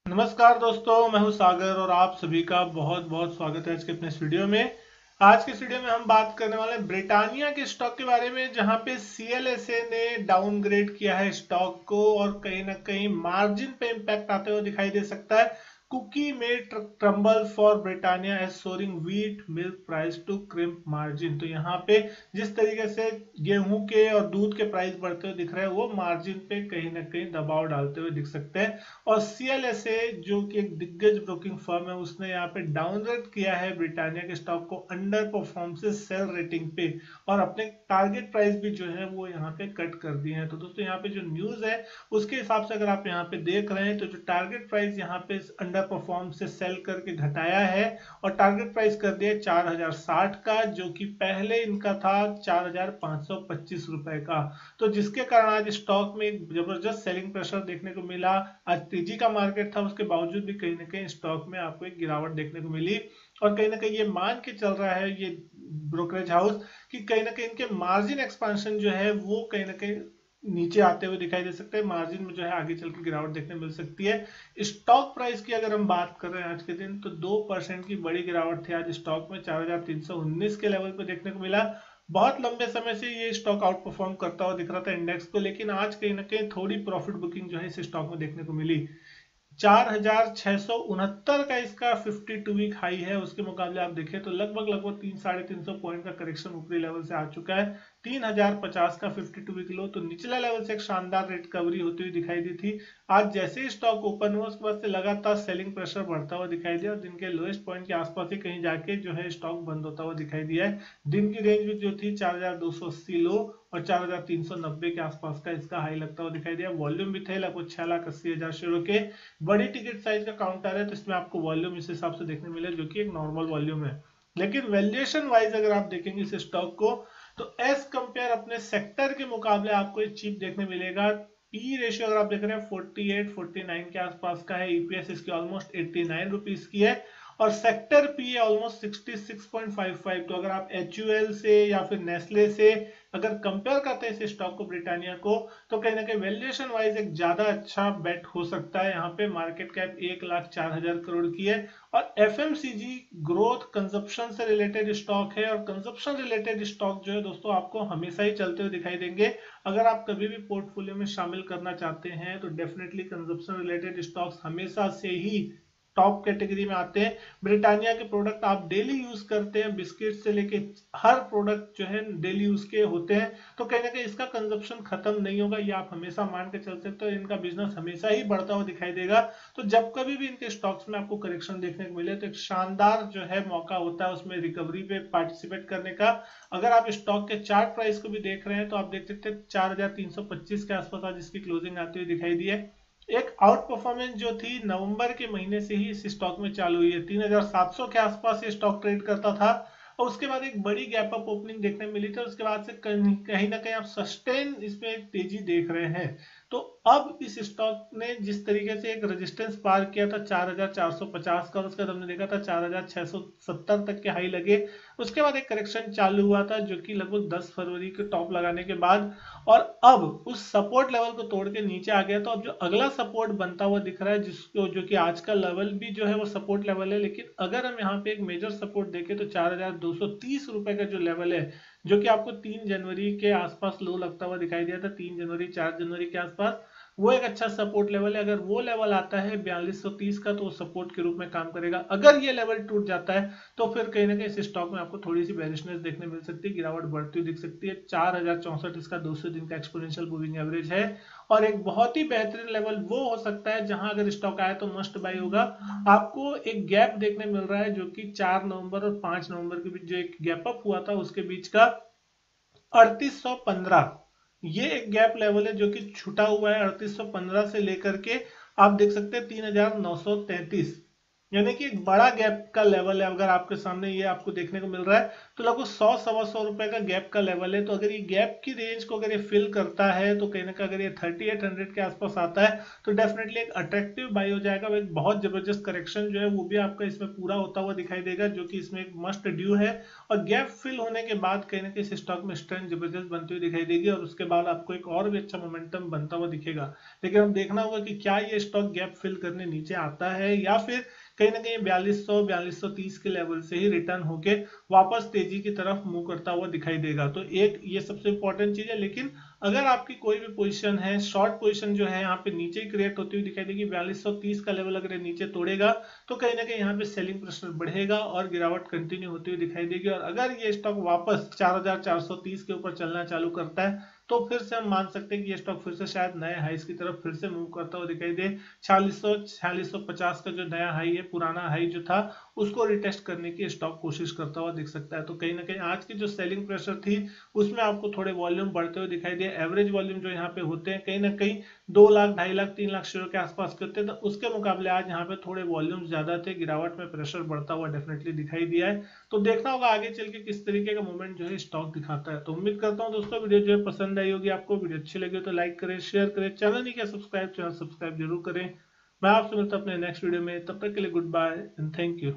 नमस्कार दोस्तों, मैं हूं सागर और आप सभी का बहुत बहुत स्वागत है आज के अपने इस वीडियो में। आज के इस वीडियो में हम बात करने वाले हैं ब्रिटानिया के स्टॉक के बारे में, जहां पे सीएलएसए ने डाउनग्रेड किया है स्टॉक को और कहीं ना कहीं मार्जिन पे इंपैक्ट आते हुए दिखाई दे सकता है। कुकी में tumble for Britannia as soaring wheat milk prices to crimp margin. तो यहाँ पे जिस तरीके से गेहूं के और दूध के प्राइस बढ़ते हुए दिख रहे हैं, वो मार्जिन पे कहीं ना कहीं दबाव डालते हुए दिख सकते हैं। और सीएलएसए जो कि एक दिग्गज ब्रोकिंग फर्म है, उसने यहाँ पे डाउनग्रेड किया है ब्रिटानिया के स्टॉक को अंडर परफॉर्म से सेल रेटिंग पे, और अपने टारगेट प्राइस भी जो है वो यहाँ पे कट कर दिए हैं। तो दोस्तों यहाँ पे जो न्यूज है उसके हिसाब से अगर आप यहाँ पे देख रहे हैं, तो जो टारगेट प्राइस यहाँ पे अंडर परफॉर्म से सेल करके घटाया है और टारगेट प्राइस कर दिया 4060 का, जो कि पहले इनका था 4525 रुपए का। तो जिसके कारण आज स्टॉक में एक जबरदस्त सेलिंग प्रेशर देखने को मिला। आज तेजी का मार्केट था, उसके बावजूद भी कहीं ना कहीं स्टॉक में आपको एक गिरावट देखने को मिली। और कहीं ना कहीं ये मान के चल रहा है ये ब्रोकरेज हाउस कि कहीं ना कहीं इनके मार्जिन एक्सपांशन जो है वो कहीं ना कहीं नीचे आते हुए दिखाई दे सकते हैं। मार्जिन में जो है आगे चल के गिरावट देखने मिल सकती है। स्टॉक प्राइस की अगर हम बात कर रहे हैं आज के दिन, तो 2% की बड़ी गिरावट थी आज स्टॉक में, 4319 के लेवल पे देखने को मिला। बहुत लंबे समय से ये स्टॉक आउट परफॉर्म करता हुआ दिख रहा था इंडेक्स को, लेकिन आज कहीं ना कहीं थोड़ी प्रॉफिट बुकिंग जो है इस स्टॉक में देखने को मिली। 4669 का इसका 52 वीक हाई है। उसके मुकाबले आप देखें तो लगभग लगभग 300-350 पॉइंट का करेक्शन ऊपरी लेवल से आ चुका है। 3050 का 52 वीक लो, तो निचला लेवल से एक शानदार रिकवरी होती हुई दिखाई दी थी। आज जैसे ही स्टॉक ओपन हुआ उसके बाद से लगातार सेलिंग प्रेशर बढ़ता हुआ दिखाई दिया और दिन के लोएस्ट पॉइंट के आसपास ही कहीं जाके जो है स्टॉक बंद होता हुआ दिखाई दिया है। दिन की रेंज में जो थी 4280 लो और 4390 के आसपास का इसका हाई लगता हुआ दिखाई दिया। वॉल्यूम भी थे लगभग 6,80,000 शेयरों के। बड़ी टिकट साइज का काउंटर है, तो इसमें आपको वॉल्यूम इस हिसाब से देखने मिले, जो कि एक नॉर्मल वॉल्यूम है। लेकिन वैल्यूएशन वाइज अगर आप देखेंगे इस स्टॉक को, तो एज कंपेयर अपने सेक्टर के मुकाबले आपको एक चीप देखने मिलेगा। पी रेशियो अगर आप देख रहे हैं 48-49 के आसपास का है। ईपीएस इसकी ऑलमोस्ट 89 रुपीज की है और सेक्टर पी है ऑलमोस्ट 66.55। तो अगर आप एचयूएल से या फिर नेस्ले से अगर कंपेयर करते हैं इस स्टॉक को, ब्रिटानिया को, तो कहीं ना कहीं वैल्यूएशन वाइज एक ज्यादा अच्छा बेट हो सकता है। यहाँ पे मार्केट कैप 1,04,000 करोड़ की है और एफएमसीजी ग्रोथ कंजप्शन से रिलेटेड स्टॉक है। और कंजप्शन रिलेटेड स्टॉक जो है दोस्तों आपको हमेशा ही चलते हुए दिखाई देंगे। अगर आप कभी भी पोर्टफोलियो में शामिल करना चाहते हैं तो डेफिनेटली कंजप्शन रिलेटेड स्टॉक्स हमेशा से ही टॉप कैटेगरी में आते हैं। ब्रिटानिया के प्रोडक्ट आप डेली यूज करते हैं, बिस्किट से लेके हर प्रोडक्ट जो है डेली यूज के होते हैं। तो कहीं ना कहीं इसका कंजप्शन खत्म नहीं होगा, ये आप हमेशा मान के चल सकते हो। इनका बिजनेस हमेशा ही बढ़ता हुआ दिखाई देगा। तो जब कभी भी इनके स्टॉक्स में आपको करेक्शन देखने को मिले, तो एक शानदार जो है मौका होता है उसमें रिकवरी पे पार्टिसिपेट करने का। अगर आप स्टॉक के चार्ट प्राइस को भी देख रहे हैं, तो आप देख सकते हैं 4325 के आसपास आज इसकी क्लोजिंग आती हुई दिखाई दी है। एक आउट परफॉर्मेंस जो थी नवंबर के महीने से ही इस स्टॉक में चालू हुई है। 3700 के आसपास ये स्टॉक ट्रेड करता था और उसके बाद एक बड़ी गैप अप ओपनिंग देखने मिली थी। उसके बाद से कहीं ना कहीं आप सस्टेन इसमें एक तेजी देख रहे हैं। तो अब इस स्टॉक ने जिस तरीके से एक रेजिस्टेंस पार किया था 4450 का, और उसके बाद हमने देखा था 4670 तक के हाई लगे। उसके बाद एक करेक्शन चालू हुआ था जो कि लगभग 10 फरवरी के टॉप लगाने के बाद, और अब उस सपोर्ट लेवल को तोड़ के नीचे आ गया। तो अब जो अगला सपोर्ट बनता हुआ दिख रहा है, जिसको जो कि आज का लेवल भी जो है वो सपोर्ट लेवल है, लेकिन अगर हम यहाँ पे एक मेजर सपोर्ट देखें तो 4230 रुपए का जो लेवल है, जो कि आपको 3 जनवरी के आसपास लो लगता हुआ दिखाई दिया था, 3 जनवरी 4 जनवरी के आसपास, वो एक अच्छा सपोर्ट लेवल है। अगर वो लेवल आता है 4230 का, तो वो सपोर्ट के रूप में काम करेगा। अगर ये लेवल टूट जाता है तो फिर कहीं ना कहीं इस स्टॉक में आपको थोड़ी सी बेरिशनेस देखने मिल सकती है, गिरावट बढ़ती हुई दिख सकती है। 4064 इसका 200 दिन का एक्सपोनेंशियल मूविंग एवरेज है और एक बहुत ही बेहतरीन लेवल वो हो सकता है जहां अगर स्टॉक आए तो मस्ट बाई होगा। आपको एक गैप देखने मिल रहा है जो कि 4 नवंबर और 5 नवंबर के बीच जो एक गैप अप हुआ था उसके बीच का 3815, ये एक गैप लेवल है जो कि छुटा हुआ है 3815 से लेकर के आप देख सकते हैं 3933। यानी कि एक बड़ा गैप का लेवल है। अगर आपके सामने ये आपको देखने को मिल रहा है तो लगभग 100-125 का गैप का लेवल है। तो अगर ये गैप की रेंज को अगर ये फिल करता है तो कहीं ना कहीं अगर ये 3800 के आसपास आता है तो डेफिनेटली एक अट्रैक्टिव बाई हो जाएगा। एक बहुत जबरदस्त करेक्शन जो है वो भी आपका इसमें पूरा होता हुआ दिखाई देगा, जो कि इसमें एक मस्ट ड्यू है। और गैप फिल होने के बाद कहीं ना कहीं इस स्टॉक में स्ट्रेंथ जबरदस्त बनती हुई दिखाई देगी और उसके बाद आपको एक और भी अच्छा मोमेंटम बनता हुआ दिखेगा। लेकिन हम देखना होगा कि क्या ये स्टॉक गैप फिल करने नीचे आता है या फिर कहीं ना कहीं 4200-4230 के लेवल से ही रिटर्न होके वापस तेजी की तरफ मूव करता हुआ दिखाई देगा। तो एक ये सबसे इंपॉर्टेंट चीज है। लेकिन अगर आपकी कोई भी पोजीशन है, शॉर्ट पोजीशन जो है यहाँ पे नीचे ही क्रिएट होती हुई दिखाई देगी, 4230 का लेवल अगर नीचे तोड़ेगा तो कहीं ना कहीं यहाँ पे सेलिंग प्रेशर बढ़ेगा और गिरावट कंटिन्यू होती हुई दिखाई देगी। और अगर ये स्टॉक वापस 4430 के ऊपर चलना चालू करता है तो फिर से हम मान सकते हैं कि ये स्टॉक फिर से शायद नए हाइस की तरफ फिर से मूव करता हुआ दिखाई दे। 4650 का जो नया हाई है, पुराना हाई जो था, उसको रिटेस्ट करने की स्टॉक कोशिश करता हुआ दिख सकता है। तो कहीं ना कहीं आज की जो सेलिंग प्रेशर थी उसमें आपको थोड़े वॉल्यूम बढ़ते हुए दिखाई दिए। एवरेज वॉल्यूम जो यहाँ पे होते हैं कहीं ना कहीं 2 लाख, 2.5 लाख, 3 लाख शेयर के आसपास के होते हैं। तो उसके मुकाबले आज यहाँ पे थोड़े वॉल्यूम ज्यादा थे, गिरावट में प्रेशर बढ़ता हुआ डेफिनेटली दिखाई दिया है। तो देखना होगा आगे चल के किस तरीके का मूवमेंट जो है स्टॉक दिखाता है। तो उम्मीद करता हूँ दोस्तों वीडियो जो है पसंद आई होगी आपको। वीडियो अच्छी लगी तो लाइक करें, शेयर करें, चैनल नहीं किया सब्सक्राइब, चैनल सब्सक्राइब जरूर करें। मैं आपसे मिलता हूं अपने नेक्स्ट वीडियो में, तब तक के लिए goodbye and thank you.